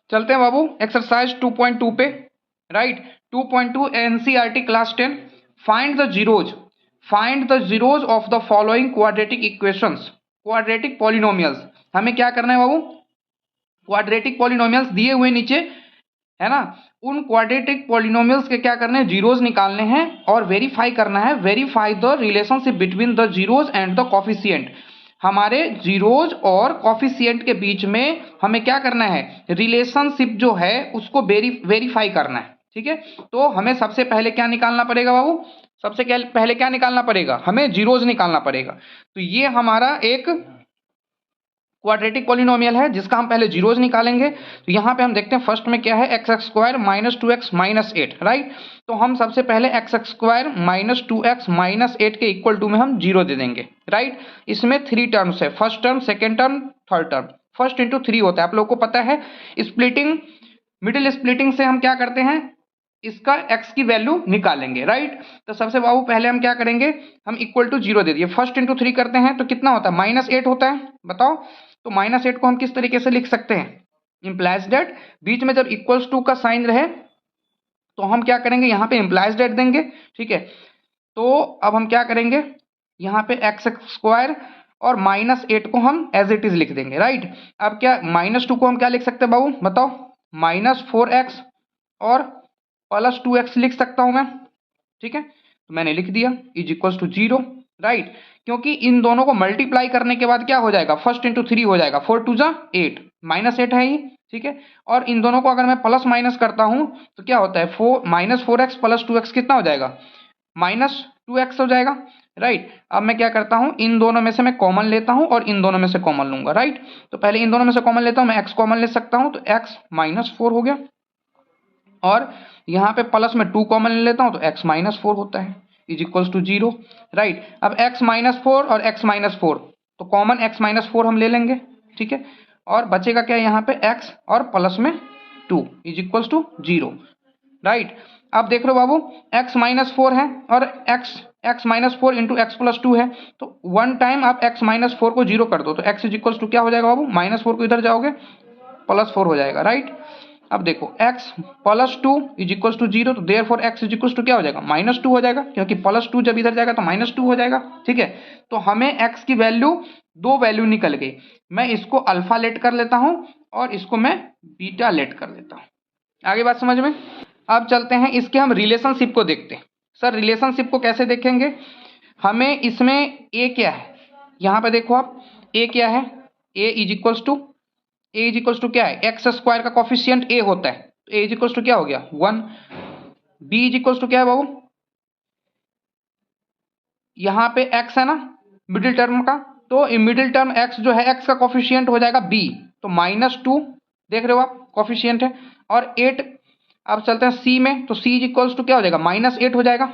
चलते हैं बाबू एक्सरसाइज 2.2 पे। Right, 2.2 NCERT class 10। Find the zeros of the following quadratic equations, quadratic polynomials. हमें क्या करना है बाबू, क्वाड्रेटिक पॉलिनोमियल्स दिए हुए नीचे है ना, उन क्वाड्रेटिक पॉलिनोमियल्स के क्या करने हैं, जीरोज निकालने हैं और वेरीफाई करना है। Verify the relationship between the zeros and the coefficient. हमारे जीरोज और कॉफिशिएंट के बीच में हमें क्या करना है, रिलेशनशिप जो है उसको वेरीफाई करना है। ठीक है, तो हमें सबसे पहले क्या निकालना पड़ेगा बाबू, सबसे पहले क्या निकालना पड़ेगा, हमें जीरोज निकालना पड़ेगा। तो ये हमारा एक क्वाड्रेटिक पॉलिनोमियल है जिसका हम पहले जीरोज निकालेंगे। तो यहाँ पे हम देखते हैं फर्स्ट में क्या है, x x square minus 2x minus 8। Right, तो हम सबसे पहले x x square minus 2x minus 8 के इक्वल टू में हम जीरो दे देंगे। राइट, इसमें 3 टर्म्स है, first term, second term, third term. First into 3 होता है, आप लोगों को पता है। स्प्लिटिंग, मिडिल स्प्लिटिंग से हम क्या करते हैं, इसका x की वैल्यू निकालेंगे। राइट, तो सबसे बाबू पहले हम क्या करेंगे, हम इक्वल टू जीरो दे दिए, फर्स्ट इंटू 3 करते हैं तो कितना होता है, माइनस 8 होता है। बताओ, तो माइनस 8 को हम किस तरीके से लिख सकते हैं, इंप्लाइज डेट, बीच में जब इक्वल्स टू का साइन रहे तो हम क्या करेंगे, यहाँ पे इंप्लाइज डेट देंगे। ठीक है, तो अब हम क्या करेंगे, यहाँ पे एक्स एक्स स्क्वायर और माइनस 8 को हम एज इट इज लिख देंगे। राइट, अब क्या माइनस 2 को हम क्या लिख सकते हैं बाबू, बताओ, माइनस 4x और प्लस 2x लिख सकता हूं मैं। ठीक है, तो मैंने लिख दिया is equals to zero. Right, क्योंकि इन दोनों को मल्टीप्लाई करने के बाद क्या हो जाएगा, फर्स्ट इंटू 3 हो जाएगा, 4 टू जा 8, माइनस 8 है ये। ठीक है, और इन दोनों को अगर मैं प्लस माइनस करता हूं तो क्या होता है, माइनस 4x प्लस 2x कितना हो जाएगा, माइनस 2x हो जाएगा। राइट, अब मैं क्या करता हूं, इन दोनों में से मैं कॉमन लेता हूं और इन दोनों में से कॉमन लूंगा। राइट, तो पहले इन दोनों में से कॉमन लेता हूं, मैं x कॉमन ले सकता हूं, तो x माइनस 4 हो गया, और यहाँ पे प्लस में 2 कॉमन ले लेता हूं तो x माइनस 4 होता है, is equals to zero. Right, अब x माइनस 4 और x माइनस 4, तो कॉमन x माइनस 4 हम ले लेंगे। ठीक है, और बचेगा क्या यहाँ पे, x और प्लस में 2 is equals to zero. Right, अब देख लो बाबू, x माइनस 4 है और x minus 4 into x plus 2 है, तो वन टाइम आप x माइनस 4 को जीरो कर दो तो x इज इक्वल्स टू क्या हो जाएगा बाबू, माइनस 4 को इधर जाओगे प्लस 4 हो जाएगा। राइट, अब देखो x plus 2 is equals to zero, तो therefore x is equals to क्या हो जाएगा, माइनस 2 हो जाएगा, क्योंकि प्लस 2 जब इधर जाएगा तो माइनस 2 हो जाएगा। ठीक है, तो हमें x की वैल्यू, दो वैल्यू निकल गई, मैं इसको अल्फा लेट कर लेता हूं और इसको मैं बीटा लेट कर लेता हूं। आगे बात समझ में। अब चलते हैं इसके हम रिलेशनशिप को देखते हैं। सर रिलेशनशिप को कैसे देखेंगे, हमें इसमें a क्या है, यहाँ पे देखो आप, a क्या है, a is equals to, A is equals to क्या है, एक्स स्क्वायर का कॉफिशिएंट ए होता है, तो ए इज इक्वल्स टू क्या हो गया 1। बी इज इक्वल्स टू क्या है बाबू, यहाँ पे एक्स है ना मिडिल टर्म का, तो मिडिल टर्म एक्स जो है, एक्स का कॉफिशिएंट हो जाएगा बी, तो माइनस 2, देख रहे हो आप कॉफिशिएंट है, और 8। अब चलते हैं सी में, तो सी इज इक्वल्स टू क्या हो जाएगा, माइनस 8 हो जाएगा।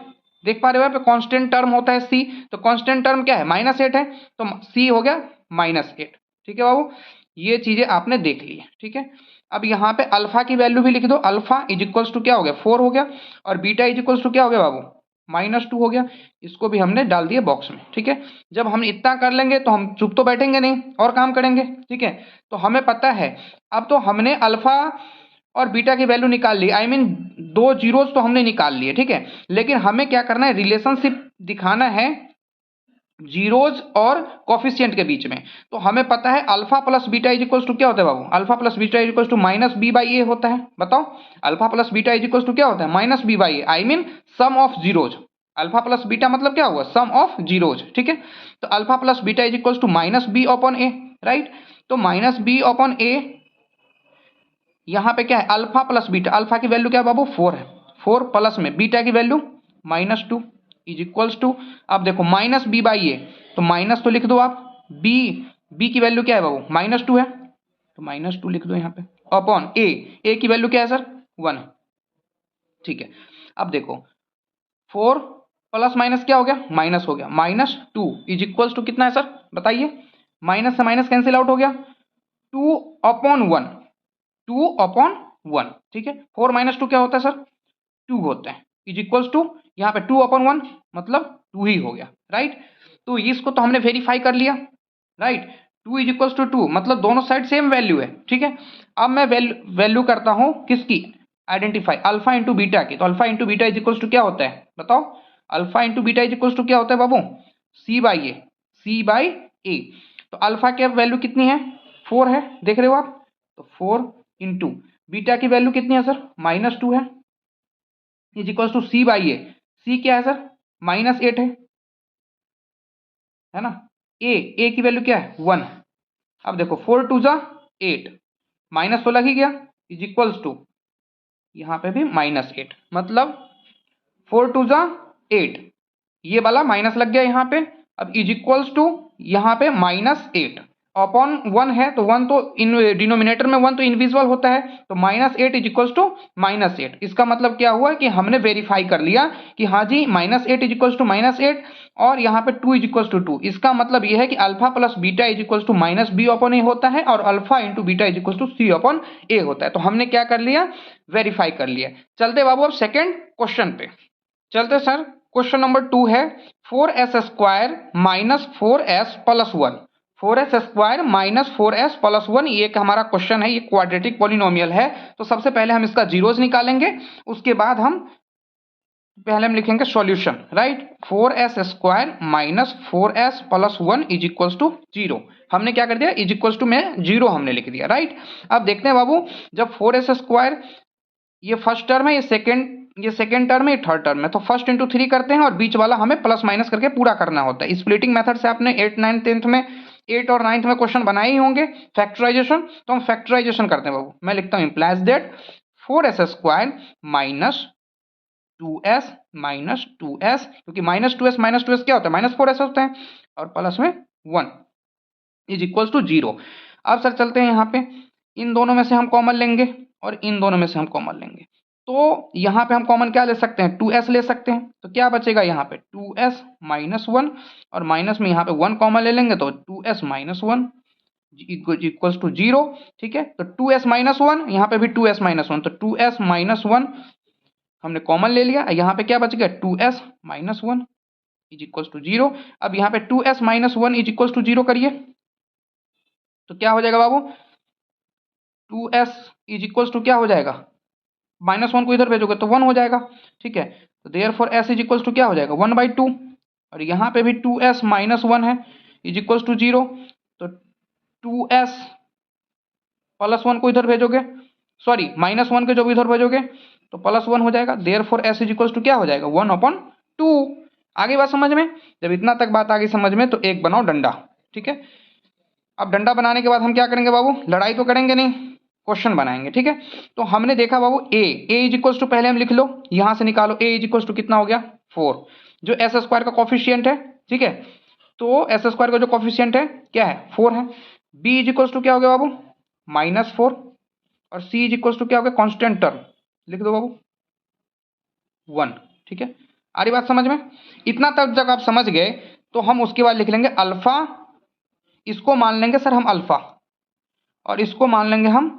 देख पा रहे हो, पे कांस्टेंट टर्म होता है सी, तो कांस्टेंट टर्म क्या है, माइनस 8 है, तो सी हो गया माइनस 8। ठीक है बाबू, ये चीजें आपने देख ली है। ठीक है, अब यहाँ पे अल्फा की वैल्यू भी लिख दो, अल्फा इज इक्वल्स टू क्या हो गया 4 हो गया, और बीटा इज इक्वल्स टू क्या हो गया बाबू, माइनस 2 हो गया, इसको भी हमने डाल दिया बॉक्स में। ठीक है, जब हम इतना कर लेंगे तो हम चुप तो बैठेंगे नहीं और काम करेंगे। ठीक है, तो हमें पता है, अब तो हमने अल्फा और बीटा की वैल्यू निकाल ली, आई मीन दो जीरोस तो हमने निकाल लिए। ठीक है, लेकिन हमें क्या करना है, रिलेशनशिप दिखाना है जीरोज और कॉफिशिएंट के बीच में। तो हमें पता है alpha plus beta is equals to क्या होता है बाबू, alpha plus beta is equals to minus B by A होता है। बताओ, alpha plus beta is equals to क्या होता है, minus B by A, I mean sum of zeros. Alpha plus beta मतलब क्या हुआ, सम ऑफ जीरोज। ठीक है, तो alpha plus beta is equals to minus B upon A. Right, तो माइनस बी अपॉन ए, यहाँ पे क्या है, अल्फा प्लस बीटा, अल्फा की वैल्यू क्या है बाबू 4 है, 4 प्लस में बीटा की value minus 2 is equals to, अब देखो माइनस बी बाई ए, तो माइनस तो लिख दो आप, बी की वैल्यू क्या है बाबू, माइनस 2 है, तो माइनस 2 लिख दो यहाँ पे, अपॉन ए की वैल्यू क्या है सर 1 है। ठीक है, अब देखो 4 प्लस माइनस क्या हो गया, माइनस हो गया, माइनस 2 इज इक्वल्स टू कितना है सर बताइए, माइनस से माइनस कैंसिल आउट हो गया, 2 अपॉन 1, 2 अपॉन 1। ठीक है, 4 माइनस 2 क्या होता है सर 2 होता है, इज इक्वल्स टू यहाँ पे 2 अपॉन 1 मतलब 2 ही हो गया। राइट, तो इसको तो हमने वेरीफाई कर लिया। राइट, 2 इज इक्वल्स टू 2, मतलब दोनों साइड सेम वैल्यू है, ठीक है। अब मैं वैल्यू करता हूं किसकी, आइडेंटिफाई अल्फा इंटू बीटा की। तो alpha into beta is equals to क्या होता है बताओ, alpha into beta is equals to क्या होता है बाबू, सी बाई ए, सी बाई ए। तो अल्फा की वैल्यू कितनी है, 4 है, देख रहे हो आप। तो 4 इंटू बीटा की वैल्यू कितनी है सर, -2 है, is equals to C by A. C क्या है सर, -8 है ना। ए की वैल्यू क्या है 1। अब देखो 4 टू जा 8, माइनस तो लग ही गया, इज इक्वल्स टू यहाँ पे भी -8, मतलब 4 टू जा 8, ये वाला माइनस लग गया यहाँ पे। अब इज इक्वल्स टू यहाँ पे -8 अपॉन 1 है, तो 1 तो इन डिनोमिनेटर में 1 तो इनविजिबल होता है, तो -8 इज इक्वल्स टू -8। इसका मतलब क्या हुआ कि हमने वेरीफाई कर लिया कि हाँ जी -8 इज इक्वल्स टू -8, और यहाँ पे 2 इज इक्वल्स टू 2। इसका मतलब यह है कि alpha plus beta is equals to -b upon A होता है, और alpha into beta is equals to c upon A होता है। तो हमने क्या कर लिया, वेरीफाई कर लिया। चलते बाबू अब सेकेंड क्वेश्चन पे चलते सर। क्वेश्चन नंबर 2 है 4s square minus 4s plus 1, 4s square minus 4s plus 1, ये एक हमारा क्वेश्चन है, ये क्वाड्रेटिक पॉलिनोमियल है। तो सबसे पहले हम इसका जीरोस निकालेंगे, उसके बाद हम लिखेंगे solution, right. 4s square minus 4s plus 1 is equals to 0। हमने क्या कर दिया, इज इक्वल्स टू में 0 हमने लिख दिया, राइट। अब देखते हैं बाबू, जब 4s स्क्वायर, ये फर्स्ट टर्म है, ये सेकंड टर्म है, ये थर्ड टर्म है, तो फर्स्ट इंटू 3 करते हैं, और बीच वाला हमें प्लस माइनस करके पूरा करना होता है। स्प्लिटिंग मेथड से आपने 8 9 10th में, 8 और 9th में क्वेश्चन बनाए ही होंगे फैक्टराइजेशन। तो हम फैक्टराइजेशन करते हैं बाबू। मैं लिखता हूँ implies that 4s square minus 2s, क्योंकि -2s क्या होता है, -4s होता है, और प्लस में 1 इज इक्वल्स टू 0। अब सर चलते हैं यहाँ पे, इन दोनों में से हम कॉमन लेंगे, और इन दोनों में से हम कॉमन लेंगे। तो यहाँ पे हम कॉमन क्या ले सकते हैं, 2s ले सकते हैं। तो क्या बचेगा यहाँ पे 2s माइनस 1, और माइनस में यहाँ पे 1 कॉमन ले लेंगे, तो 2s माइनस 1 इक्वल्स टू 0, ठीक है। तो 2s माइनस 1, यहाँ पे भी 2s माइनस 1, तो 2s माइनस 1 हमने कॉमन ले लिया। यहाँ पे क्या बच गया 2s minus 1 is equals to 0। अब यहाँ पे 2s minus 1 is equals to 0 करिए, तो क्या हो जाएगा बाबू, 2s इज इक्वल्स टू क्या हो जाएगा, -1 को इधर भेजोगे तो 1 हो जाएगा, ठीक है। तो therefore s is equals to क्या हो जाएगा 1/2, और यहाँ पे भी 2s माइनस 1 है इज इक्वल्स टू 0। तो 2s प्लस 1 को इधर भेजोगे, सॉरी -1 के जब इधर भेजोगे तो +1 हो जाएगा। Therefore s is equals to क्या हो जाएगा 1/2। आगे बात समझ में, जब इतना तक बात आगे समझ में, तो एक बनाओ डंडा, ठीक है। अब डंडा बनाने के बाद हम क्या करेंगे बाबू, लड़ाई तो करेंगे नहीं, क्वेश्चन बनाएंगे, ठीक है। तो हमने देखा बाबू ए इज इक्वल्स टू, पहले हम लिख लो, यहां से निकालो ए इज इक्वल्स टू कितना हो गया 4, जो एस स्क्वायर का कॉफिशियंट है, ठीक है। तो एस स्क्वायर का जो कॉफिशियंट है क्या है 4 है। बी इज इक्वल्स टू क्या हो गया बाबू -4, और सी इज इक्वल्स टू क्या हो गया कांस्टेंट टर्म, लिख दो बाबू 1, ठीक है। आ रही बात समझ में, इतना तक जब आप समझ गए, तो हम उसके बाद लिख लेंगे अल्फा, इसको मान लेंगे सर हम अल्फा, और इसको मान लेंगे हम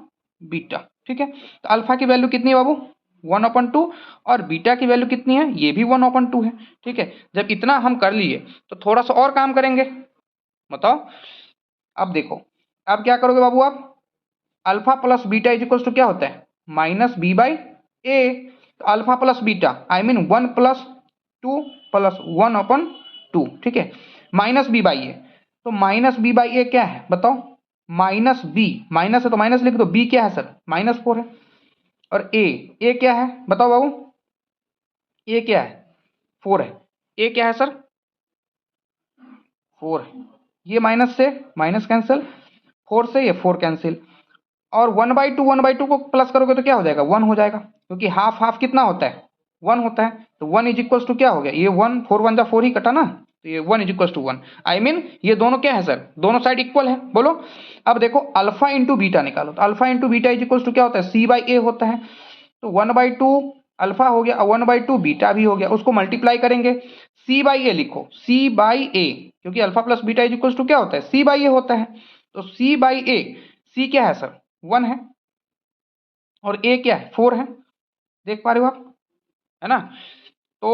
बीटा, ठीक है। तो अल्फा की वैल्यू कितनी है बाबू 1/2, और बीटा की वैल्यू कितनी है, ये भी 1/2 है, ठीक है। जब इतना हम कर लिए, तो थोड़ा सा और काम करेंगे, बताओ। अब देखो, अब क्या करोगे बाबू आप, alpha plus beta is equals to क्या होता है -b/a। तो alpha plus beta I mean 1 + 2 + 1/2, ठीक है, -b/a। तो -b/a क्या है बताओ, -b, माइनस है तो माइनस लिख दो, b क्या है सर -4 है, और a क्या है बताओ बाबू, a क्या है 4 है, a क्या है सर 4 है। ये माइनस से माइनस कैंसिल, 4 से ये 4 कैंसिल, और 1/2 को प्लस करोगे तो क्या हो जाएगा 1 हो जाएगा, क्योंकि हाफ हाफ कितना होता है 1 होता है। तो 1 इज इक्वल्स टू क्या हो गया, ये 1 4 1 जा 4 ही कटा ना, तो ये 1 is equals to 1, I mean ये दोनों क्या है सर, दोनों साइड इक्वल है, बोलो। अब देखो अल्फा इंटू बीटा निकालो, तो alpha into beta is equals to क्या होता है c/a होता है। तो 1/2 अल्फा हो गया, 1/2 बीटा भी हो गया, उसको मल्टीप्लाई करेंगे, c/a लिखो, c/a, क्योंकि alpha plus beta is equals to क्या होता है c/a होता है। तो c/a, c क्या है सर 1 है, और a क्या है 4 है, देख पा रहे हो आप, है ना। तो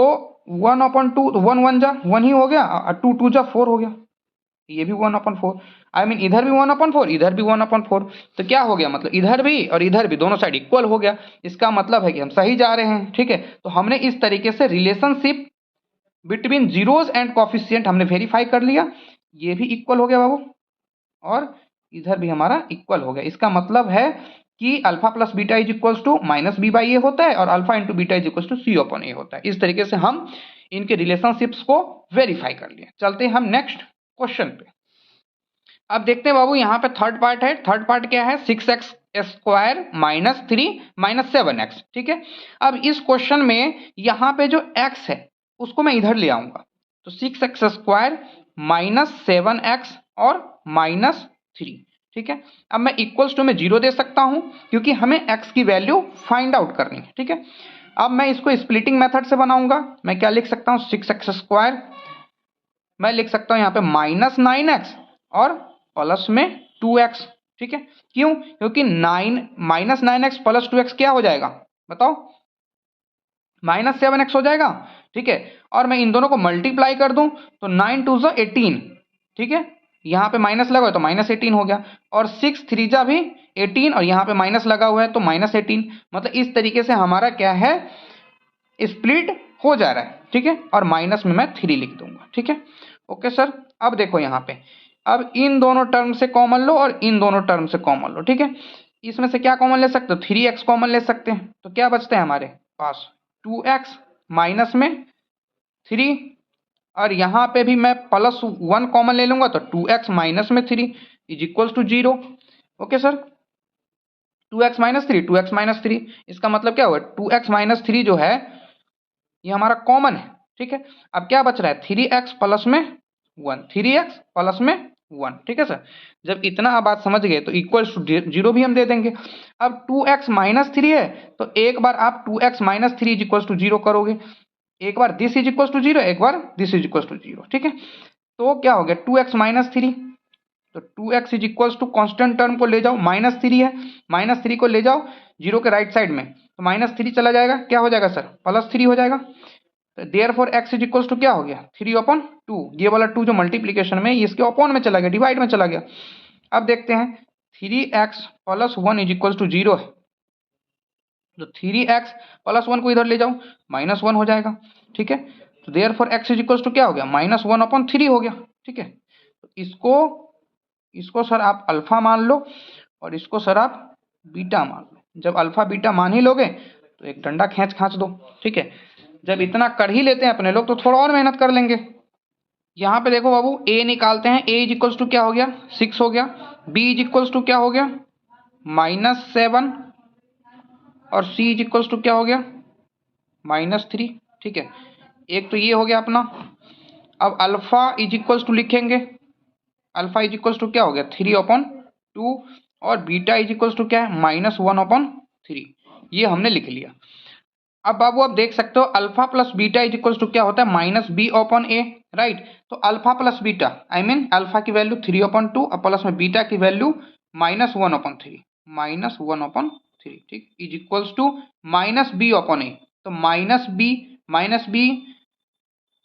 1/2, तो 1 1 जा 1 ही हो गया, और 2 2 जा 4 हो गया, ये भी 1/4, आई मीन इधर भी 1/4, इधर भी 1/4, तो क्या हो गया, मतलब इधर भी और इधर भी दोनों साइड इक्वल हो गया। इसका मतलब है कि हम सही जा रहे हैं। ठीक है, तो हमने इस तरीके से relationship between zeros and coefficient हमने वेरीफाई कर लिया। ये भी इक्वल हो गया बाबू, और इधर भी हमारा इक्वल हो गया। इसका मतलब है कि alpha plus beta is equals to minus B by A होता है, और alpha into beta is equals to C upon A होता है। इस तरीके से हम इनके रिलेशनशिप्स को वेरीफाई कर लिए। चलते हैं हम नेक्स्ट क्वेश्चन पे। अब देखते हैं बाबू, यहाँ पे थर्ड पार्ट है। थर्ड पार्ट क्या है, 6x square minus 3 minus 7x। ठीक है, अब इस क्वेश्चन में यहाँ पे जो x है उसको मैं इधर ले आऊंगा, तो 6x स्क्वायर माइनस 7x और माइनस 3। ठीक है, अब मैं इक्वल्स टू में 0 दे सकता हूं क्योंकि हमें x की वैल्यू फाइंड आउट करनी है। ठीक है, अब मैं इसको स्प्लिटिंग मेथड से बनाऊंगा। मैं क्या लिख सकता हूँ, 6x स्क्वायर, मैं लिख सकता हूं यहाँ पे माइनस 9x और प्लस में 2x। ठीक है, क्यों, क्योंकि 9 माइनस 9x प्लस 2x क्या हो जाएगा बताओ, माइनस 7x हो जाएगा। ठीक है, और मैं इन दोनों को मल्टीप्लाई कर दूं तो 9 2 18। ठीक है, यहाँ पे माइनस लगा हुआ है तो माइनस 18 हो गया, और 6 3 जा भी 18, और यहाँ पे माइनस लगा हुआ है तो माइनस 18। मतलब इस तरीके से हमारा क्या है, स्प्लिट हो जा रहा है। ठीक है, और माइनस में मैं 3 लिख दूंगा। ठीक है, ओके सर। अब देखो यहाँ पे, अब इन दोनों टर्म से कॉमन लो और इन दोनों टर्म से कॉमन लो। ठीक है, इसमें से क्या कॉमन ले सकते हो, 3x कॉमन ले सकते हैं, तो क्या बचते हैं हमारे पास 2x माइनस में 3, और यहाँ पे भी मैं प्लस 1 कॉमन ले लूंगा तो 2x माइनस में 3 is equals to 0। Okay sir, 2x minus 3, 2x minus 3, इसका मतलब क्या हुआ, 2x माइनस 3 जो है ये हमारा कॉमन है। ठीक है, अब क्या बच रहा है, 3x प्लस में 1, 3x प्लस में 1। ठीक है सर, जब इतना आप बात समझ गए तो इक्वल टू 0 भी हम दे देंगे। अब 2x माइनस 3 है तो एक बार आप 2x minus 3 is equal to 0 करोगे, एक बार दिस इज इक्वल टू 0, एक बार दिस इज इक्वल टू 0। ठीक है, तो क्या हो गया 2x माइनस 3, तो 2x is equal to constant term को ले जाओ, माइनस 3 है, माइनस 3 को ले जाओ 0 के राइट साइड में, तो माइनस 3 चला जाएगा, क्या हो जाएगा सर, प्लस 3 हो जाएगा। तो therefore x is equals to क्या हो गया 3/2, ये वाला 2 जो मल्टीप्लीकेशन में ये इसके अपॉन में चला गया, डिवाइड में चला गया। अब देखते हैं 3x plus 1 is equals to 0 है, तो 3x प्लस 1 को इधर ले जाओ, माइनस 1 हो जाएगा। ठीक है, तो therefore x is equals to क्या हो गया, -1/3 हो गया। ठीक है, तो इसको सर आप अल्फा मान लो और इसको सर आप बीटा मान लो। जब अल्फा बीटा मान ही लोगे तो एक डंडा खींच दो। ठीक है, जब इतना कर ही लेते हैं अपने लोग तो थोड़ा और मेहनत कर लेंगे। यहाँ पे देखो बाबू, a निकालते हैं, a इज इक्वल्स टू क्या हो गया 6 हो गया, b इज इक्वल्स टू क्या हो गया -7, और c इज इक्वल्स टू क्या हो गया -3। ठीक है, एक तो ये हो गया अपना। अब अल्फा इज इक्वल्स टू लिखेंगे, अल्फा इज इक्वल्स टू क्या हो गया 3/2, और बीटा इज इक्वल्स टू क्या है -1/3। ये हमने लिख लिया। अब बाबू आप देख सकते हो alpha plus beta is equals to क्या होता है -b/a, राइट। तो alpha plus beta, I mean alpha की वैल्यू 3/2 और प्लस में बीटा की वैल्यू -1/3, ठीक, इज इक्वल्स टू -b/a। तो माइनस बी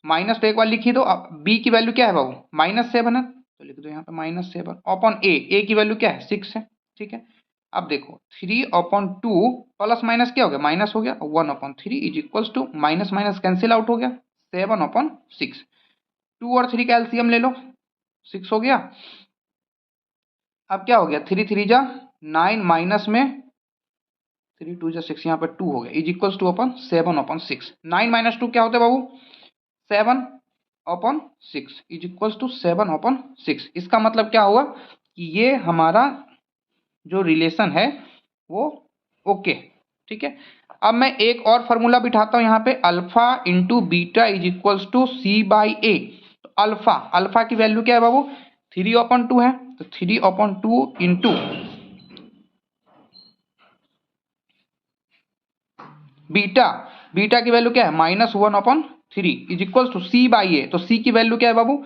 माइनस, तो एक बार लिखी दो, बी की वैल्यू क्या है बाबू -7 है, तो लिख दो यहाँ पे -7 अपॉन ए की वैल्यू क्या है 6 है। ठीक है, अब देखो 3/2 प्लस माइनस क्या हो गया माइनस हो गया, 1/3 is equals to minus minus cancel out हो गया 7/6। 2 और 3 का एलसीएम ले लो, 6 हो गया। अब क्या हो गया 3 3 जा 9, माइनस में 3 2 जा 6, यहाँ पे 2 हो गया is equals to upon 7/6। 9 minus 2 क्या होता है बाबू 7/6 इज इक्वल्स टू 7/6। इसका मतलब क्या हुआ कि ये हमारा जो रिलेशन है वो ओके। ठीक है, अब मैं एक और फॉर्मूला बिठाता हूं यहाँ पे, alpha into beta is equals to c/a। तो अल्फा की वैल्यू क्या है बाबू 3/2 है, तो 3/2 इंटू बीटा की वैल्यू क्या है -1/3 इज इक्वल्स टू c/a। तो c की वैल्यू क्या है बाबू,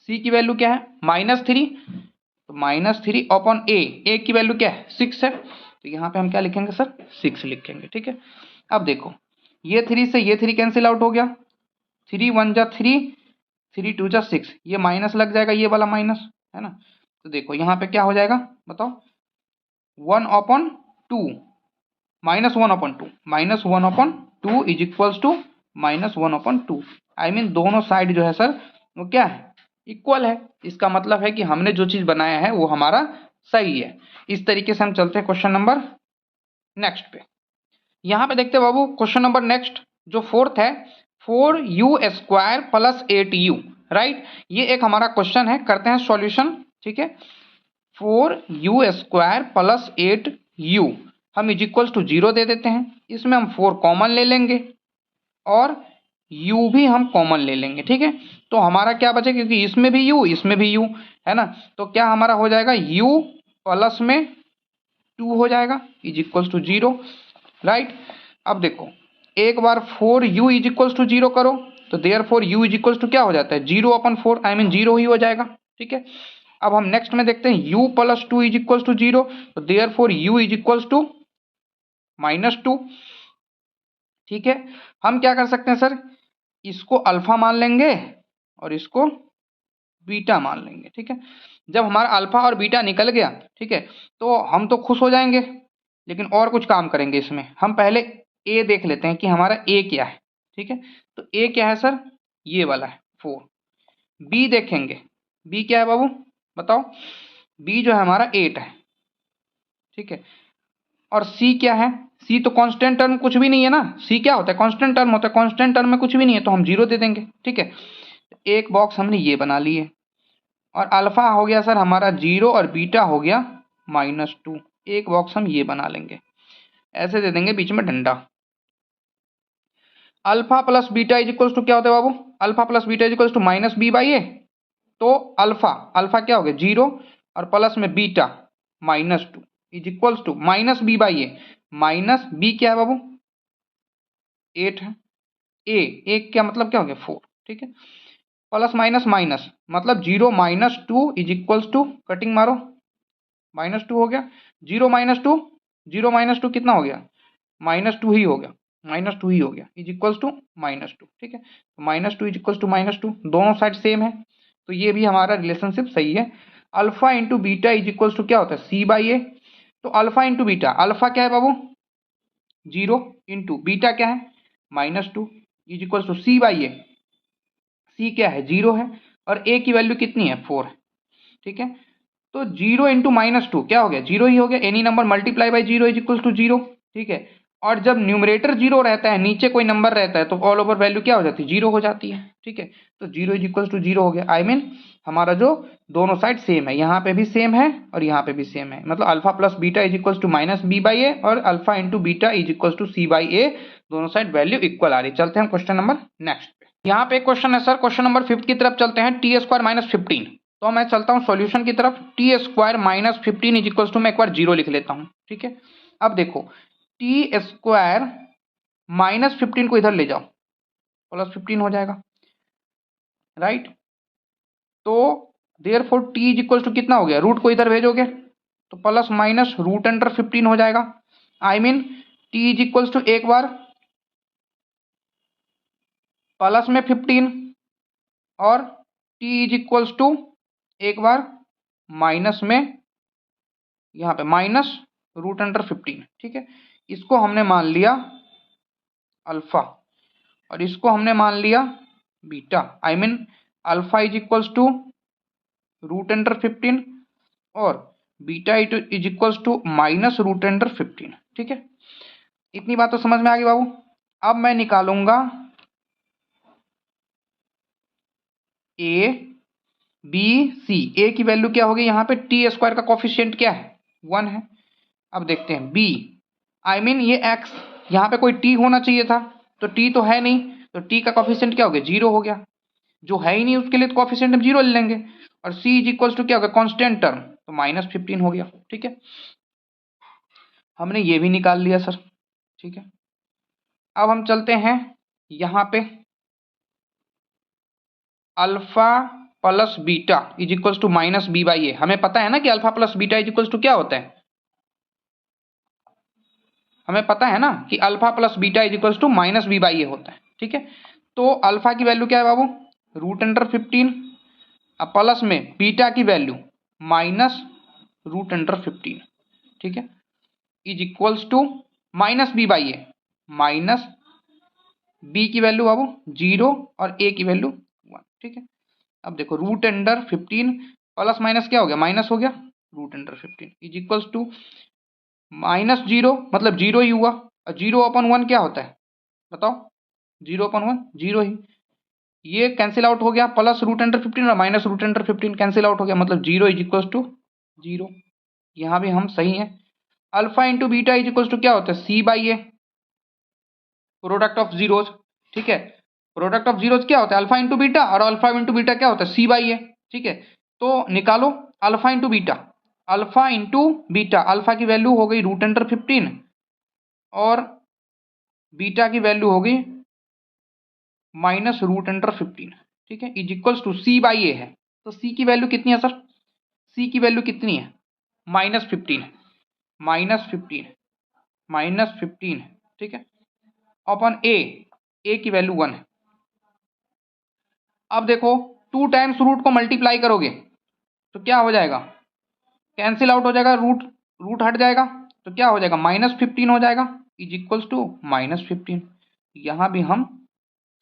c की वैल्यू क्या है -3, तो -3/a की वैल्यू क्या है 6 है, तो यहाँ पे हम क्या लिखेंगे सर 6 लिखेंगे। ठीक है, अब देखो ये 3 से ये 3 कैंसिल आउट हो गया, 3 1 जा 3, 3 × 2 = 6, ये माइनस लग जाएगा, ये वाला माइनस, है ना। तो देखो यहाँ पे क्या हो जाएगा बताओ, 1/2 -1/2 -1/2 is equals to -1/2। I mean दोनों साइड जो है सर वो क्या है, इक्वल है। इसका मतलब है कि हमने जो चीज बनाया है वो हमारा सही है। इस तरीके से हम चलते हैं क्वेश्चन नंबर नेक्स्ट पे। यहाँ पे देखते हैं बाबू क्वेश्चन नंबर नेक्स्ट जो फोर्थ है, 4u² + 8u, राइट। ये एक हमारा क्वेश्चन है, करते हैं सॉल्यूशन, ठीक है। 4u² + 8u हम इज इक्वल्स टू 0 दे देते हैं। इसमें हम 4 कॉमन ले लेंगे और u भी हम कॉमन ले लेंगे, ठीक है। तो हमारा क्या बचे, क्योंकि इसमें भी u इसमें भी u है ना, तो क्या हमारा हो जाएगा u प्लस में 2 हो जाएगा इज इक्वल्स टू 0, राइट। अब देखो एक बार 4u इज इक्वल्स टू 0 करो तो therefore u is equals to क्या हो जाता है, 0/4, आई मीन 0 ही हो जाएगा, ठीक है। अब हम नेक्स्ट में देखते हैं u + 2 इज इक्वल्स टू 0, तो therefore u is equals to -2, ठीक है। हम क्या कर सकते हैं सर, इसको अल्फा मान लेंगे और इसको बीटा मान लेंगे, ठीक है। जब हमारा अल्फा और बीटा निकल गया, ठीक है, तो हम तो खुश हो जाएंगे, लेकिन और कुछ काम करेंगे इसमें। हम पहले ए देख लेते हैं कि हमारा ए क्या है, ठीक है। तो ए क्या है सर, ये वाला है 4। बी देखेंगे, बी क्या है बाबू बताओ, बी जो है हमारा 8 है, ठीक है। और सी क्या है, सी तो कांस्टेंट टर्म कुछ भी नहीं है ना, सी क्या होता है, कांस्टेंट टर्म होता है, कांस्टेंट टर्म में कुछ भी नहीं है तो हम 0 दे देंगे, ठीक है। एक बॉक्स हमने ये बना लिए, और अल्फा हो गया सर हमारा 0 और बीटा हो गया -2, एक बॉक्स हम ये बना लेंगे, ऐसे दे देंगे बीच में डंडा। Alpha plus beta is equals to क्या होता है बाबू, alpha plus beta is equals to -b/a। तो अल्फा अल्फा क्या हो गया 0 और प्लस में beta -2 is equals to -b/a, minus b क्या है बाबू 8 है, ए क्या मतलब क्या हो गया 4, ठीक है। प्लस माइनस माइनस मतलब 0 -2 इज इक्वल्स टू, कटिंग मारो, -2 हो गया, 0 -2, 0 -2 कितना हो गया, -2 ही हो गया, -2 ही हो गया इज इक्वल्स टू -2, ठीक है। तो -2 इज इक्वल्स टू -2, दोनों साइड सेम है, तो ये भी हमारा रिलेशनशिप सही है। Alpha into beta is equals to क्या होता है c/a। तो अल्फा इंटू बीटा, अल्फा क्या है बाबू 0 इंटू बीटा क्या है -2 इज इक्वल्स टू c/a। सी क्या है 0 है और ए की वैल्यू कितनी है 4 है, ठीक है। तो 0 इंटू -2 क्या हो गया 0 ही हो गया, any number multiply by 0 is equals to 0, ठीक है। और जब न्यूमरेटर 0 रहता है, नीचे कोई नंबर रहता है, तो ऑल ओवर वैल्यू क्या हो जाती है 0 हो जाती है, ठीक है। तो 0 इज इक्वल्स टू 0 हो गया, आई मीन हमारा जो दोनों साइड सेम है, यहाँ पे भी सेम है और यहाँ पे भी सेम है, मतलब alpha plus beta is equals to -b/a और alpha into beta is equals to c/a, दोनों साइड वैल्यू इक्वल आ रही है। चलते हैं क्वेश्चन नंबर नेक्स्ट पे। यहाँ पे एक क्वेश्चन है सर, क्वेश्चन नंबर 5 की तरफ चलते हैं, t² -15। तो मैं चलता हूँ सॉल्यूशन की तरफ, t² -15 इज इक्वल्स टू, मैं एक बार 0 लिख लेता हूँ, ठीक है। अब देखो t² -15 को इधर ले जाओ, +15 हो जाएगा, राइट। तो therefore t is equals to कितना हो गया, रूट को इधर भेजोगे तो प्लस माइनस √15 हो जाएगा, I mean t is equals to एक बार प्लस में 15 और t इज इक्वल्स टू एक बार माइनस में, यहाँ पे -√15, ठीक है। इसको हमने मान लिया अल्फा और इसको हमने मान लिया beta, I mean alpha is equals to √15 और बीटा इज इक्वल्स टू -√15, ठीक है। इतनी बात तो समझ में आ गई बाबू। अब मैं निकालूंगा ए बी सी, ए की वैल्यू क्या होगी, यहाँ पे t² का कॉफिशिएंट क्या है 1 है। अब देखते हैं बी, आई मीन ये x, यहाँ पे कोई t होना चाहिए था, तो t तो है नहीं, तो t का कॉफिशिएंट क्या हो गया 0 हो गया, जो है ही नहीं उसके लिए तो कॉफिशिएंट हम 0 ले लेंगे। और c इज इक्वल्स टू क्या हो गया कांस्टेंट टर्म, तो -15 हो गया, ठीक है। हमने ये भी निकाल लिया सर, ठीक है। अब हम चलते हैं यहाँ पे alpha plus beta is equals to -b/a, हमें पता है ना कि alpha plus beta is equals to क्या होता है, हमें पता है ना कि alpha plus beta is equals to -b/a होता है, ठीक है। तो अल्फा की वैल्यू क्या है बाबू रूट अंडर 15 अब प्लस में बीटा की वैल्यू माइनस रूट अंडर 15, ठीक है, is equals to minus B by a, minus b की वैल्यू बाबू 0 और ए की वैल्यू 1, ठीक है। अब देखो रूट अंडर 15 प्लस माइनस क्या हो गया, माइनस हो गया, root under 15 is equals to minus 0 मतलब 0 ही हुआ, और 0 अपन 1 क्या होता है बताओ, 0 अपन 1 0 ही, ये कैंसिल आउट हो गया, प्लस रूट अंडर 15 और minus root under 15 cancel out हो गया, मतलब 0 इज इक्वल्स टू 0। यहाँ भी हम सही है। Alpha into beta is equals to क्या होता है, C by A, product of zeros, ठीक है, प्रोडक्ट ऑफ जीरोज क्या होता है, अल्फा इंटू बीटा, और अल्फा इंटू बीटा क्या होता है, सी बाई ए, ठीक है। तो निकालो alpha into beta, alpha into beta, alpha की वैल्यू हो गई रूट अंडर 15 और बीटा की वैल्यू हो गई माइनस रूट अंडर 15, ठीक है, is equals to C by A है। तो सी की वैल्यू कितनी है सर, सी की वैल्यू कितनी है, -15, -15, -15, ठीक है, अपन ए की वैल्यू 1 है। अब देखो 2 टाइम्स रूट को मल्टीप्लाई करोगे तो क्या हो जाएगा, कैंसिल आउट हो जाएगा, रूट रूट हट जाएगा, तो क्या हो जाएगा, -15 हो जाएगा, इज इक्वल्स टू -15। यहाँ भी हम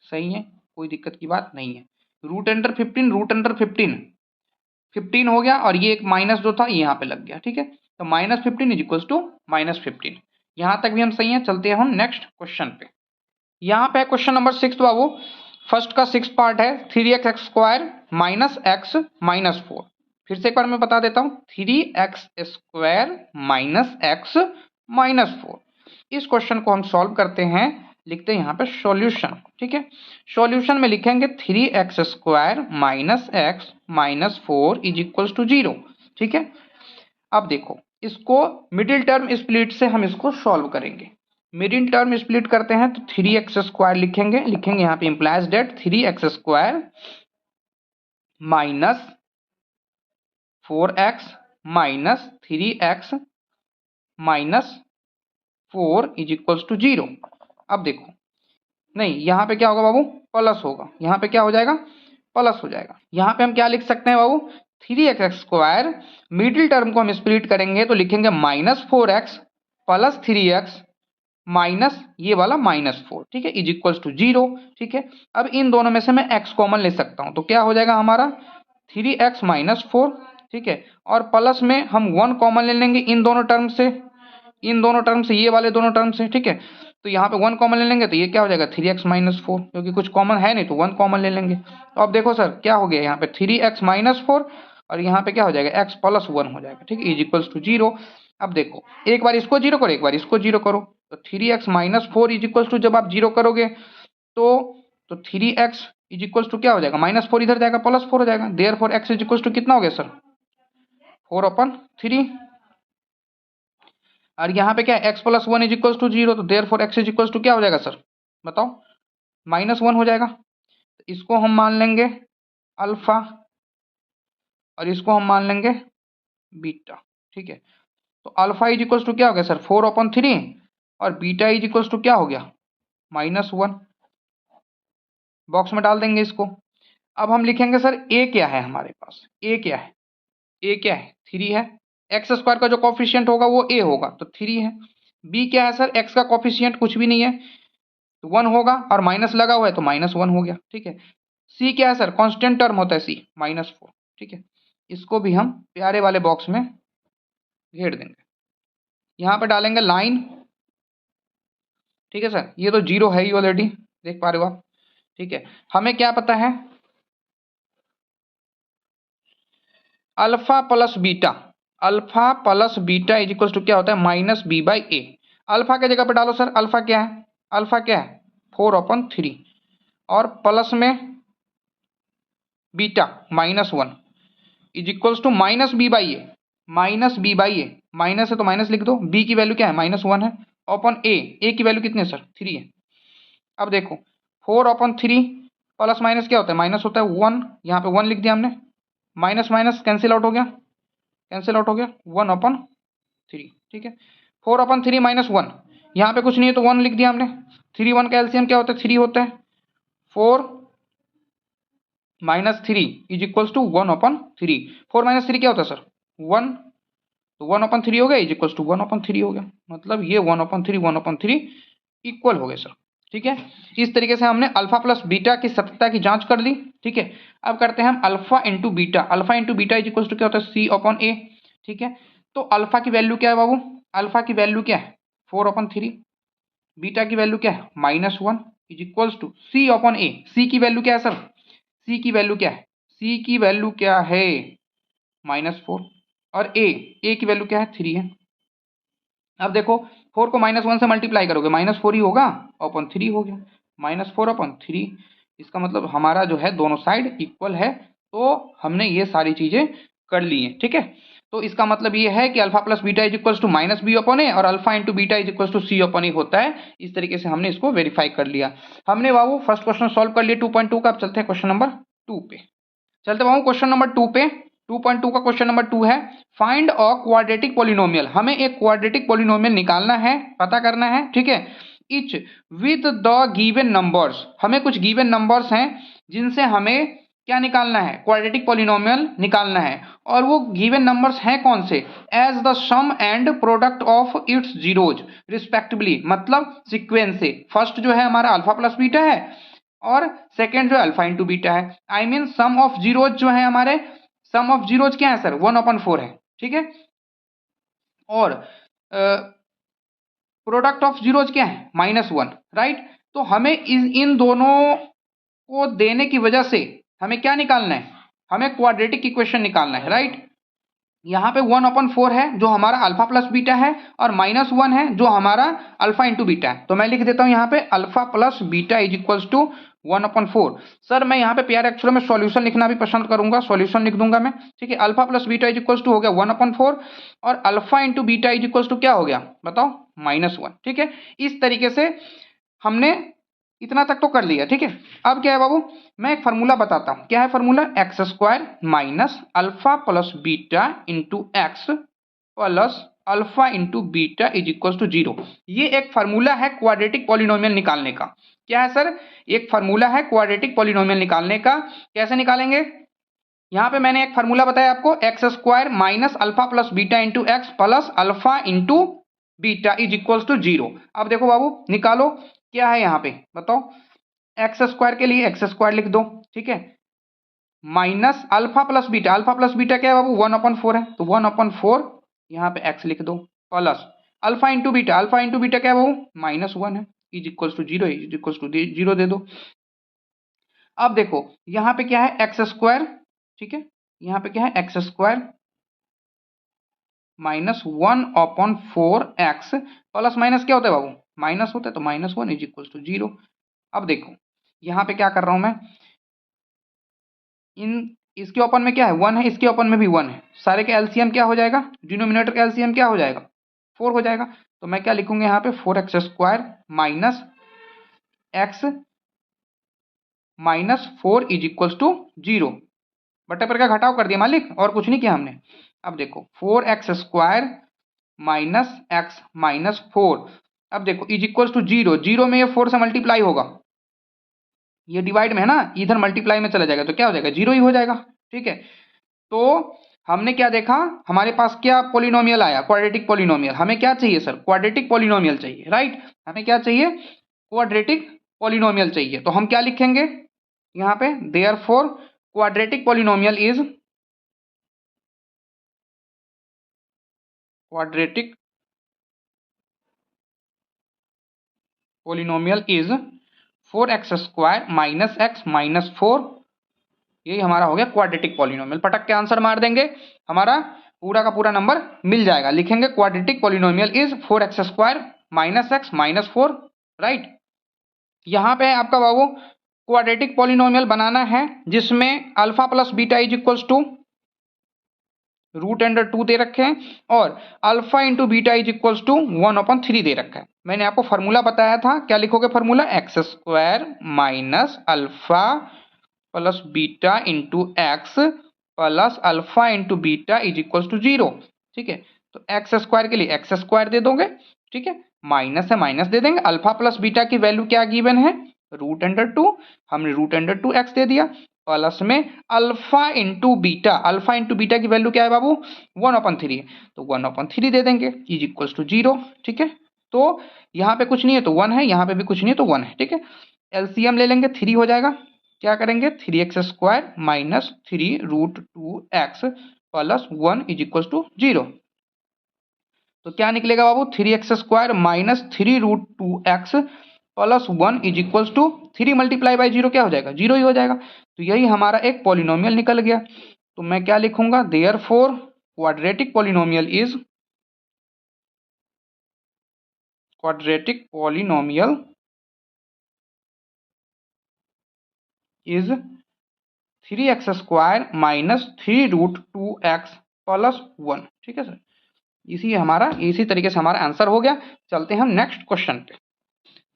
सही है, कोई दिक्कत की बात नहीं है। रूट अंडर 15 रूट अंडर 15 हो गया, और ये एक माइनस जो था यहाँ पे लग गया, ठीक है, तो -15 इज इक्वल्स टू -15। यहाँ तक भी हम सही है। चलते हैं हम नेक्स्ट क्वेश्चन पे। यहाँ पे क्वेश्चन नंबर 6 बाबू, फर्स्ट का 6 पार्ट है, 3x² माइनस x माइनस 4। फिर से एक बार मैं बता देता हूँ, 3x² माइनस x माइनस 4। इस क्वेश्चन को हम सॉल्व करते हैं, लिखते हैं यहाँ पे सॉल्यूशन, ठीक है। सॉल्यूशन में लिखेंगे 3x² minus x minus 4 is equals to 0, ठीक है। अब देखो इसको मिडिल टर्म स्प्लिट से हम इसको सॉल्व करेंगे। मिडिल टर्म स्प्लिट करते हैं तो 3x² लिखेंगे यहाँ पे implies that 3x² minus 4x minus 3x minus 4 is equals to 0। अब देखो नहीं, यहाँ पे क्या होगा बाबू, प्लस होगा, यहाँ पे क्या हो जाएगा, प्लस हो जाएगा। यहाँ पे हम क्या लिख सकते हैं बाबू, 3x², मिडिल टर्म को हम स्प्लिट करेंगे तो लिखेंगे -4x प्लस 3x माइनस ये वाला -4, ठीक है, इज इक्वल्स टू 0, ठीक है। अब इन दोनों में से मैं x कॉमन ले सकता हूँ, तो क्या हो जाएगा हमारा 3x माइनस 4, ठीक है, और प्लस में हम 1 कॉमन ले लेंगे इन दोनों टर्म से, इन दोनों टर्म से, ये वाले दोनों टर्म से, ठीक है। तो यहाँ पे 1 कॉमन ले लेंगे तो ये क्या हो जाएगा 3x माइनस 4, क्योंकि कुछ कॉमन है नहीं तो 1 कॉमन ले लेंगे। तो अब देखो सर क्या हो गया, यहाँ पे 3x माइनस 4 और यहाँ पे क्या हो जाएगा x प्लस 1 हो जाएगा, ठीक है, इज इक्वल्स टू 0। अब देखो एक बार इसको 0 करो, एक बार इसको 0 करो, तो 3x minus 4 is equals to, जब आप 0 करोगे तो 3x इज इक्वल्स टू क्या हो जाएगा, -4 इधर जाएगा +4 हो जाएगा, therefore x is equals to कितना हो गया सर, 4/3। और यहाँ पे क्या है, x plus 1 is equals to 0, तो therefore x is equals to क्या हो जाएगा सर बताओ, -1 हो जाएगा। इसको हम मान लेंगे अल्फा और इसको हम मान लेंगे बीटा, ठीक है। तो अल्फा इज इक्वल्स टू क्या हो गया सर 4/3 और बीटा इज इक्वल्स टू क्या हो गया -1, बॉक्स में डाल देंगे इसको। अब हम लिखेंगे सर ए क्या है हमारे पास, ए क्या है, ए क्या है 3 है, x² का जो कॉफिशिएंट होगा वो a होगा तो 3 है। b क्या है सर, x का कॉफिशिएंट कुछ भी नहीं है तो 1 होगा, और माइनस लगा हुआ है तो -1 हो गया, ठीक है। c क्या है सर, कांस्टेंट टर्म होता है c -4, ठीक है। इसको भी हम प्यारे वाले बॉक्स में घेर देंगे, यहाँ पे डालेंगे लाइन, ठीक है सर। ये तो 0 है ही ऑलरेडी, देख पा रहे हो आप, ठीक है। हमें क्या पता है, alpha plus beta, alpha plus beta is equal to क्या होता है -b/a। अल्फा के जगह पे डालो सर, अल्फा क्या है, अल्फा क्या है 4/3 और प्लस में beta -1 is equals to -b/a, -b/a, minus है तो माइनस लिख दो, b की वैल्यू क्या है -1 है, अपॉन a की वैल्यू कितनी है सर 3 है। अब देखो 4/3 प्लस माइनस क्या होता है, माइनस होता है 1, यहाँ पे 1 लिख दिया हमने, माइनस माइनस कैंसिल आउट हो गया, कैंसिल आउट हो गया 1/3, ठीक है। 4/3 -1, यहाँ पे कुछ नहीं है तो 1 लिख दिया हमने, 3 1 का एलसीएम क्या होता है 3 होता है, 4 -3 इज इक्वल्स टू 1/3। 4 - 3 क्या होता है सर? 1, तो 1/3 हो गया इज इक्वल्स टू 1/3 हो गया, मतलब ये 1/3 इक्वल हो गए सर। ठीक है, इस तरीके से हमने अल्फा प्लस बीटा की सत्यता की जांच कर ली। ठीक है, अब करते हैं हम alpha into beta. Alpha into beta is equals to क्या होता है? C/A। ठीक है, तो अल्फा की वैल्यू क्या है बाबू? अल्फा की वैल्यू क्या है? 4/3। बीटा की वैल्यू क्या है? -1 इज इक्वल्स टू C/A। सी की वैल्यू क्या है सर? सी की वैल्यू क्या है? सी की वैल्यू क्या है? -4। और ए की वैल्यू क्या है? 3 है। अब देखो 4 को -1 से मल्टीप्लाई करोगे -4 ही होगा, अपन 3 हो गया, -4/3। इसका मतलब हमारा जो है दोनों साइड इक्वल है, तो हमने ये सारी चीजें कर ली हैं। ठीक है, तो इसका मतलब ये है कि alpha plus beta is equals to -B/A और alpha into beta is equals to C/A होता है। इस तरीके से हमने इसको वेरीफाई कर लिया। हमने बाबू फर्स्ट क्वेश्चन सॉल्व कर लिया 2.2 का। अब चलते हैं क्वेश्चन नंबर 2 पे। चलते बाबू क्वेश्चन नंबर 2 पे। 2.2 का क्वेश्चन नंबर 2 है, फाइंड अ क्वाड्रेटिक पॉलिनोमियल। हमें एक क्वाड्रेटिक पॉलिनोमियल निकालना है, पता करना है। ठीक है, etch with the given numbers. हमें कुछ गिवन नंबर्स हैं जिनसे हमें क्या निकालना है? क्वाड्रेटिक पॉलिनोमियल निकालना है। और वो गिवन नंबर्स हैं कौन से? As the sum and product of its zeros respectively, मतलब सीक्वेंस से। फर्स्ट जो है हमारा अल्फा प्लस बीटा है और सेकेंड जो अल्फा इंटू बीटा है। I mean sum of zeros जो है हमारे, सम ऑफ जीरोज क्या है सर? 1/4 है। ठीक है, और प्रोडक्ट ऑफ जीरोज क्या है? -1। राइट, तो हमें इन दोनों को देने की वजह से हमें क्या निकालना है? हमें क्वाड्रेटिक इक्वेशन निकालना है। राइट, यहाँ पे 1/4 है जो हमारा अल्फा प्लस बीटा है, और -1 है जो हमारा अल्फा इंटू बीटा है। तो मैं लिख देता हूँ यहाँ पे alpha plus beta is equals to 1/4। Sir मैं यहाँ पे प्यारे अक्षरों में सॉल्यूशन लिखना भी पसंद करूंगा, सॉल्यूशन लिख दूंगा मैं। ठीक है, alpha plus beta is equals to हो गया 1/4 और alpha into beta is equals to क्या हो गया बताओ? -1। ठीक है, इस तरीके से हमने इतना तक तो कर लिया। ठीक है, अब क्या है बाबू? मैं एक फार्मूला बताता हूं। क्या है formula? x² minus alpha plus beta into x plus alpha into beta is equal to 0। ये एक फार्मूला है क्वाड्रेटिक पॉलिनोमियल निकालने का। क्या है सर? एक फार्मूला है क्वाड्रेटिक पॉलिनोमियल निकालने का। कैसे निकालेंगे? यहाँ पे मैंने एक फार्मूला बताया आपको, x² minus alpha plus beta into x plus alpha into beta is equal to 0। अब देखो बाबू निकालो, क्या है यहाँ पे बताओ? x² के लिए x² लिख दो। ठीक है, minus alpha plus beta. Alpha plus beta क्या है बाबू? 1/4 है, तो 1/4 यहाँ पे x लिख दो plus alpha into beta. Alpha into beta क्या है बाबू? -1 है, is equal to 0, is equal to 0 दे दो। अब देखो यहाँ पे क्या है? x²। ठीक है, यहाँ पे क्या है? x² minus 1/4x plus minus क्या होता है बाबू? माइनस होता है, तो -1 इज इक्वल टू 0। अब देखो यहाँ पे क्या कर रहा हूं मैं, इन इसके ओपन में क्या है? 1 है, इसके ओपन में भी 1 है। सारे का एलसीएम क्या हो जाएगा? डिनोमिनेटर का एलसीएम क्या हो जाएगा? 4 हो जाएगा। तो मैं क्या लिखूंगा यहाँ पे? 4x² minus x minus 4 is equal to 0। बटे पर का घटाव कर दिया मालिक, और कुछ नहीं किया हमने। अब देखो 4x² माइनस एक्स माइनस 4। अब देखो इज इक्वल टू 0। 0 में ये 4 से मल्टीप्लाई होगा, ये डिवाइड में है ना, इधर मल्टीप्लाई में चला जाएगा, तो क्या हो जाएगा? 0 ही हो जाएगा। ठीक है, तो हमने क्या देखा? हमारे पास क्या पॉलिनोमियल आया? Quadratic polynomial. हमें क्या चाहिए सर? क्वाड्रेटिक पॉलिनोमियल चाहिए। राइट, हमें क्या चाहिए? क्वाड्रेटिक पॉलिनोमियल चाहिए। तो हम क्या लिखेंगे यहाँ पे? Therefore quadratic polynomial is quadratic polynomial is 4x² minus x minus 4। यही हमारा हो गया क्वाड्रेटिक पॉलिनोमियल। पटक के आंसर मार देंगे, हमारा पूरा का पूरा नंबर मिल जाएगा। लिखेंगे quadratic polynomial is 4x² minus x minus 4। Right, यहाँ पे आपका बाबू क्वाड्रेटिक पॉलिनोमियल बनाना है जिसमें alpha plus beta is equals to √2 दे रखे हैं और alpha into beta is equals to 1/3 दे रखा है। मैंने आपको फॉर्मूला बताया था, क्या लिखोगे formula? x² minus alpha plus beta into x plus alpha into beta is equals to 0। ठीक है, तो x² के लिए x² दे दोगे। ठीक है, माइनस से माइनस दे देंगे। अल्फा प्लस बीटा की वैल्यू क्या गिवन है? √2। हमने √2x दे दिया। प्लस में alpha into beta, alpha into beta की वैल्यू क्या है बाबू 1/3 है, तो 1/3 दे देंगे इज इक्वल्स टू 0। ठीक है, तो यहाँ पे कुछ नहीं है तो 1 है, यहाँ पे भी कुछ नहीं है तो 1 है। ठीक है, एलसीएम ले लेंगे 3 हो जाएगा, क्या करेंगे 3x² minus 3√2x plus 1 is equals to 0। तो क्या निकलेगा बाबू 3x² minus 3√2x plus 1 is equals to 3 multiply by 0 क्या हो जाएगा 0 ही हो जाएगा। तो यही हमारा एक पॉलिनोमियल निकल गया। तो मैं क्या लिखूंगा therefore quadratic polynomial is is 3x² minus 3√2x plus 1। ठीक है सर, इसी तरीके से हमारा आंसर हो गया। चलते हैं हम नेक्स्ट क्वेश्चन पे।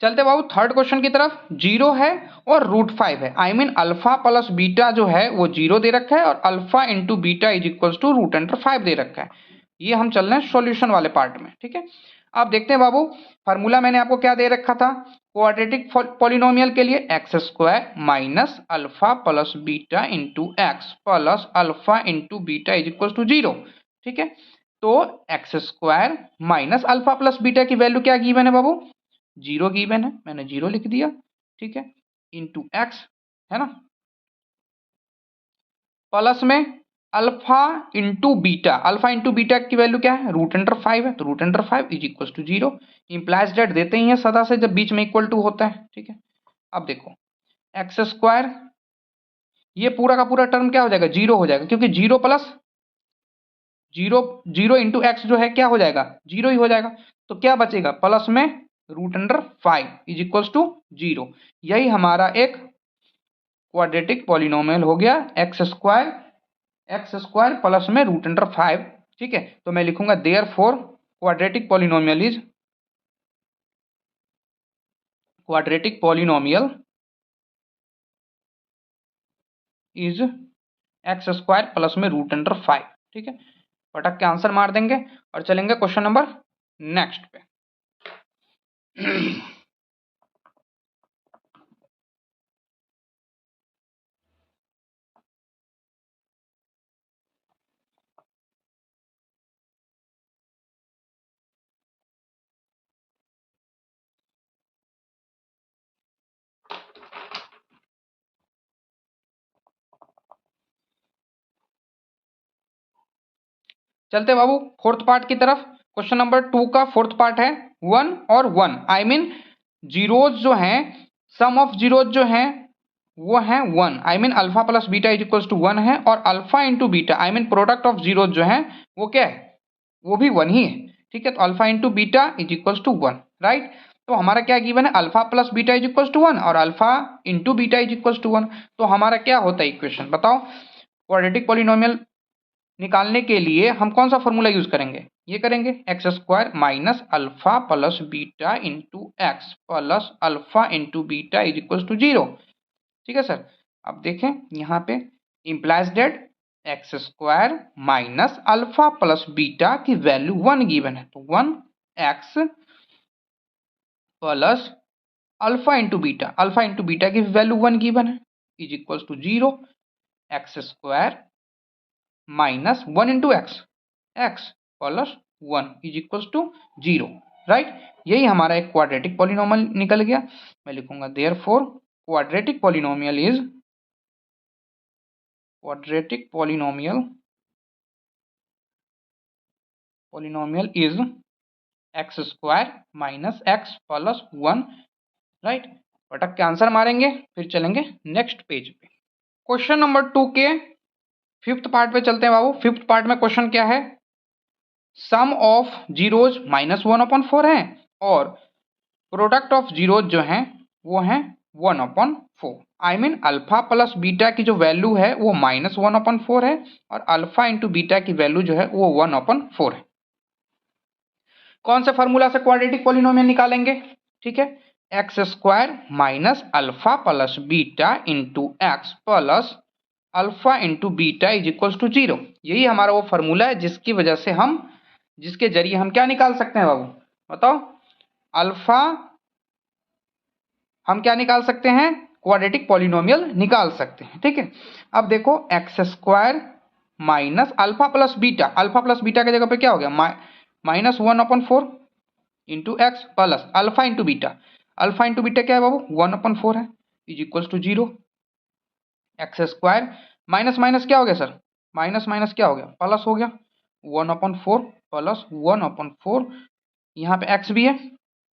चलते बाबू थर्ड क्वेश्चन की तरफ। 0 है और √5 है, I mean alpha plus beta जो है वो 0 दे रखा है और alpha into beta is equals to √5 दे रखा है। ये हम चल रहे हैं सॉल्यूशन वाले पार्ट में। ठीक है, अब देखते हैं बाबू फार्मूला मैंने आपको क्या दे रखा था क्वाड्रेटिक पॉलिनोमियल के लिए x² minus alpha plus beta into x plus alpha into beta is equals to 0। ठीक है, तो x² minus alpha plus beta की वैल्यू क्या गिवन है बाबू 0 गिवन है, मैंने 0 लिख दिया। ठीक है, इंटू एक्स है ना, प्लस में alpha into beta, alpha into beta की वैल्यू क्या है √5 है, तो √5 is equal to 0। Implies that देते ही है सदा से जब बीच में इक्वल टू होता है। ठीक है, अब देखो x², ये पूरा का पूरा टर्म क्या हो जाएगा 0 हो जाएगा, क्योंकि 0 प्लस 0 इंटू एक्स जो है क्या हो जाएगा 0 ही हो जाएगा। तो क्या बचेगा प्लस में √5 इज इक्वल्स टू 0। यही हमारा एक क्वाड्रेटिक पॉलिनोमियल हो गया x² प्लस में √5। ठीक है, तो मैं लिखूंगा therefore quadratic polynomial is x² plus में √5। ठीक है, पटक के आंसर मार देंगे और चलेंगे क्वेश्चन नंबर नेक्स्ट पे। चलते बाबू फोर्थ पार्ट की तरफ। क्वेश्चन नंबर 2 का फोर्थ पार्ट है 1 और 1, आई मीन जीरोज जो हैं, सम ऑफ जीरोज जो हैं वो है 1, I mean alpha plus beta is equals to 1 है, और alpha into beta I mean product of zeros जो है वो क्या है वो भी 1 ही है। ठीक है, तो alpha into beta is equals to 1, right. तो हमारा क्या गिवन है alpha plus beta is equals to 1 और alpha into beta is equals to 1। तो हमारा क्या होता है इक्वेशन बताओ, क्वाड्रेटिक पॉलिनोमियल निकालने के लिए हम कौन सा फॉर्मूला यूज करेंगे, ये करेंगे x² minus alpha plus beta into x plus alpha into beta is equal to 0। ठीक है सर, अब देखें यहाँ पे implies that x² minus alpha plus beta की वैल्यू 1 गिवन है, तो 1x plus alpha into beta की वैल्यू 1 गिवन है is equal to 0। x² minus 1 into x plus 1 is equal to 0, right. यही हमारा एक क्वाड्रेटिक पॉलिनोमियल निकल गया। मैं लिखूंगा therefore quadratic polynomial is x² minus x plus 1, right. पटक के आंसर मारेंगे फिर चलेंगे नेक्स्ट पेज पे। क्वेश्चन नंबर 2 के फिफ्थ पार्ट पे चलते हैं बाबू। फिफ्थ पार्ट में क्वेश्चन क्या है, सम ऑफ जीरोज -1/4 है और प्रोडक्ट ऑफ जीरोज जो हैं वो हैं 1/4, आई मीन अल्फा प्लस बीटा की जो वैल्यू है वो -1/4 है और अल्फा इंटू बीटा की वैल्यू जो है वो 1/4 है। कौन से फॉर्मूला से क्वाड्रेटिक पॉलिनोमियल निकालेंगे, ठीक है, x² minus alpha plus beta into x plus alpha into beta is equal to 0। यही हमारा वो फॉर्मूला है जिसके जरिए हम क्या निकाल सकते हैं बाबू बताओ, अल्फा हम क्या निकाल सकते हैं क्वाड्रेटिक पॉलिनोमियल निकाल सकते हैं। ठीक है, अब देखो x square minus alpha plus beta की जगह पे क्या हो गया -1/4 into x plus alpha into beta क्या है बाबू 1/4 है is equal to 0। X square minus minus क्या हो गया सर, माइनस क्या हो गया प्लस हो गया 1/4 प्लस 1/4, यहाँ पे एक्स भी है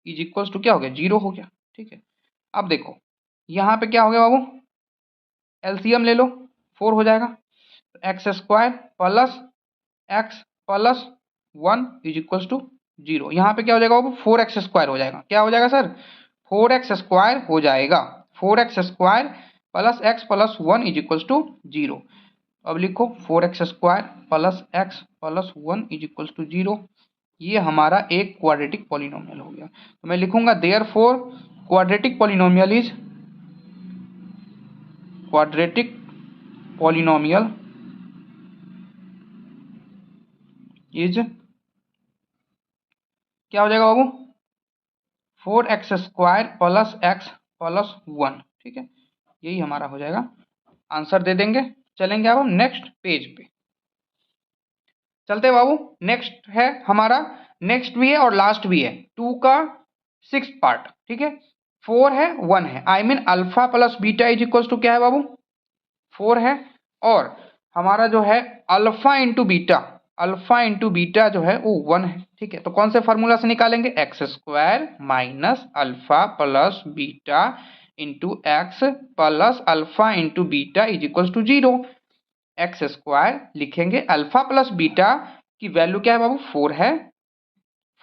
इज इक्वल टू क्या हो गया 0 हो गया। ठीक है, अब देखो यहाँ पे क्या हो गया बाबू, एलसीएम ले लो 4 हो जाएगा, x square plus x plus 1 is equal to 0। यहाँ पे क्या हो जाएगा बाबू 4x स्क्वायर हो जाएगा, क्या हो जाएगा सर 4x स्क्वायर हो जाएगा, 4x square plus x plus 1 is equal to 0। अब लिखो 4x square plus x plus 1 is equal to 0। ये हमारा एक क्वाड्रेटिक पॉलिनोमियल हो गया। तो मैं लिखूंगा देयरफॉर क्वाड्रेटिक पॉलिनोमियल इज क्या हो जाएगा बाबू 4x square plus x plus 1। ठीक है, यही हमारा हो जाएगा, आंसर दे देंगे। चलेंगे अब हम नेक्स्ट पेज पे, चलते बाबू। नेक्स्ट है हमारा, नेक्स्ट भी है और लास्ट भी है, 2 का 6th पार्ट। ठीक है, 4 है 1 है, I mean alpha plus beta is equal to क्या है बाबू 4 है, और हमारा जो है अल्फा इंटू बीटा जो है वो 1 है। ठीक है, तो कौन से फार्मूला से निकालेंगे, x square minus alpha plus beta into x plus alpha into beta is equal to 0। X square लिखेंगे, अल्फा प्लस बीटा की वैल्यू क्या है बाबू 4 है,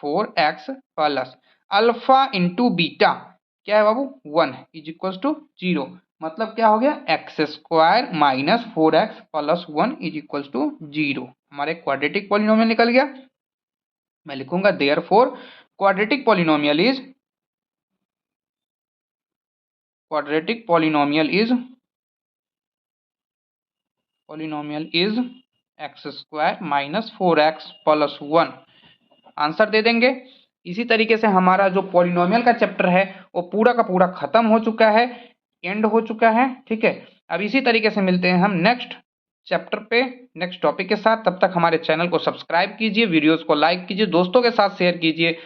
4x plus alpha into beta क्या है बाबू 1 है इज इक्वल टू 0। मतलब क्या हो गया x square minus 4x plus 1 is equal to 0। हमारे क्वाड्रेटिक पॉलिनोमियल निकल गया। मैं लिखूंगा therefore quadratic polynomial is x square minus 4x plus 1। Answer दे देंगे। इसी तरीके से हमारा जो पॉलिनोमियल का चैप्टर है वो पूरा का पूरा खत्म हो चुका है, एंड हो चुका है। ठीक है, अब इसी तरीके से मिलते हैं हम नेक्स्ट चैप्टर पे नेक्स्ट टॉपिक के साथ। तब तक हमारे चैनल को सब्सक्राइब कीजिए, वीडियोस को लाइक कीजिए, दोस्तों के साथ शेयर कीजिए।